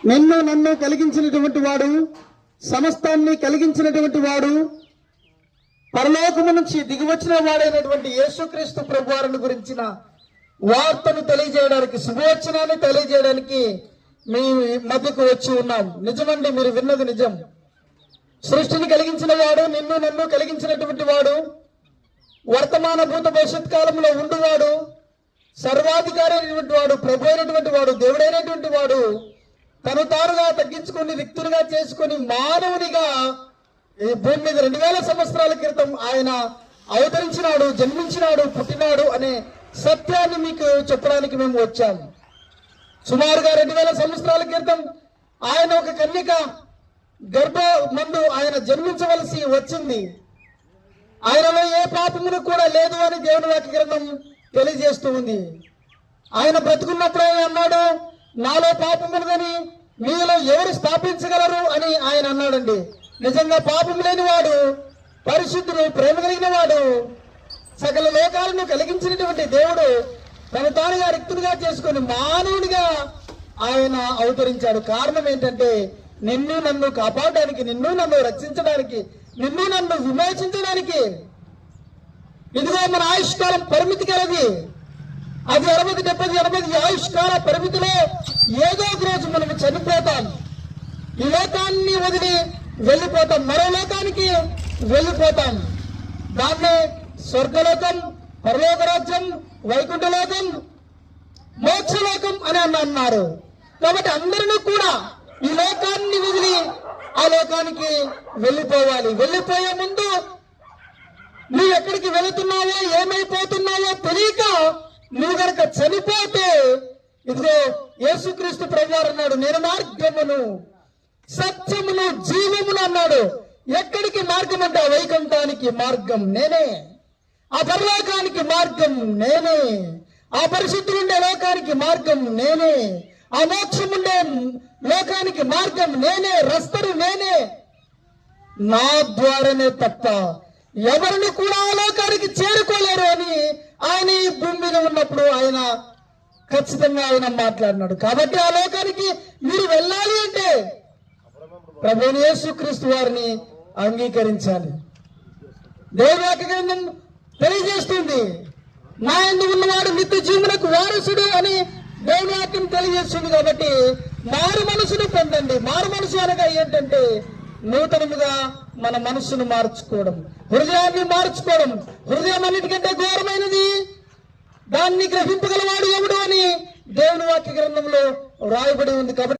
నిన్ను నన్ను కలిగించినటువంటి వాడు, సమస్తాన్ని కలిగించినటువంటి వాడు, పరలోకము నుంచి దిగివచ్చిన వాడైనటువంటి యేసుక్రీస్తు ప్రభువారిని గురించిన వార్తను తెలియజేయడానికి, శుభవచనాన్ని తెలియజేయడానికి మీ మధ్యకు వచ్చి ఉన్నాం. నిజమండి, మీరు విన్నది నిజం. సృష్టిని కలిగించిన వాడు, నిన్ను నన్ను కలిగించినటువంటి వాడు, వర్తమాన భూత భవిష్యత్ కాలంలో ఉండువాడు, సర్వాధికారి అయినటువంటి వాడు, ప్రభు అయినటువంటి వాడు, దేవుడైనటువంటి వాడు తను తానుగా తగ్గించుకొని రిక్తులుగా చేసుకొని మానవునిగా ఈ భూమి మీద 2000 సంవత్సరాల క్రితం ఆయన అవతరించినాడు, జన్మించినాడు, పుట్టినాడు అనే సత్యాన్ని మీకు చెప్పడానికి మేము వచ్చాము. సుమారుగా 2000 సంవత్సరాల క్రితం ఆయన ఒక కన్యక గర్భమందు ఆయన జన్మించవలసి వచ్చింది. ఆయనలో ఏ పాపమును కూడా లేదు అని దేవుని వాక్య గ్రంథం తెలియజేస్తూ ఉంది. ఆయన బ్రతుకున్నప్పుడు ఆయన అన్నాడు, నాలో పాపమున్నదని మీలో ఎవరు స్థాపించగలరు అని ఆయన అన్నాడండి. నిజంగా పాపం లేని వాడు, పరిశుద్ధుడు, ప్రేమ కలిగిన వాడు, సకల లోకాలను కలిగించినటువంటి దేవుడు తను తానుగా రిక్తుడిగా చేసుకుని మానవుడిగా ఆయన అవతరించాడు. కారణం ఏంటంటే నిన్ను నన్ను కాపాడడానికి, నిన్ను నన్ను రక్షించడానికి, నిన్ను నన్ను విమోచించడానికి. ఇదిగో మన ఆయుష్కాలం పరిమితి కలది. అది 60, 70, 80 ఆయుష్కాల పరిమితిలో ఏదో ఒక రోజు మనం చనిపోతాం. ఈ లోకాన్ని వదిలి వెళ్ళిపోతాం, మరో లోకానికి వెళ్ళిపోతాం. దాన్నే స్వర్గలోకం, పరలోక రాజ్యం, వైకుంఠలోకం, మోక్షలోకం అని అన్నారు. కాబట్టి అందరినీ కూడా ఈ లోకాన్ని వదిలి ఆ లోకానికి వెళ్ళిపోవాలి. వెళ్ళిపోయే ముందు నువ్వు ఎక్కడికి వెళుతున్నావో, ఏమైపోతున్నావో తెలియక నువ్వు గనక చనిపోతే, ఇదిగో యేసుక్రీస్తు ప్రభువారు అన్నాడు, నేను మార్గమును, సత్యమును, జీవమును అన్నాడు. ఎక్కడికి మార్గం అంటే ఆ వైకుంఠానికి మార్గం నేనే, ఆ పరలోకానికి మార్గం నేనే, ఆ పరిశుద్ధులుండే లోకానికి మార్గం నేనే, ఆ మోక్షముండే లోకానికి మార్గం నేనే, రస్తరు నేనే. నా ద్వారానే తప్ప ఎవరిని కూడా ఆ లోకానికి చేరుకోలేరు అని ఆయన ఈ భూమి మీద ఉన్నప్పుడు ఆయన ఖచ్చితంగా ఆయన మాట్లాడినాడు. కాబట్టి ఆ లోకానికి మీరు వెళ్ళాలి అంటే ప్రభువైన యేసుక్రీస్తు వారిని అంగీకరించాలి. దేవుని వాక్య గ్రంథం తెలియజేస్తుంది, నా యందు ఉన్నవాడు నిత్య జీవనకు వారసుడు అని దేవుని వాక్యం తెలియజేస్తుంది. కాబట్టి మారు మనసును పొందండి. మారు మనసు అనగా ఏంటంటే నూతనముగా మన మనస్సును మార్చుకోవడం, హృదయాన్ని మార్చుకోవడం. హృదయం అన్నిటికంటే ఘోరమైనది, దాన్ని గ్రహింపగలవాడు ఎవడు అని దేవుని వాక్య గ్రంథంలో రాయబడి ఉంది. కాబట్టి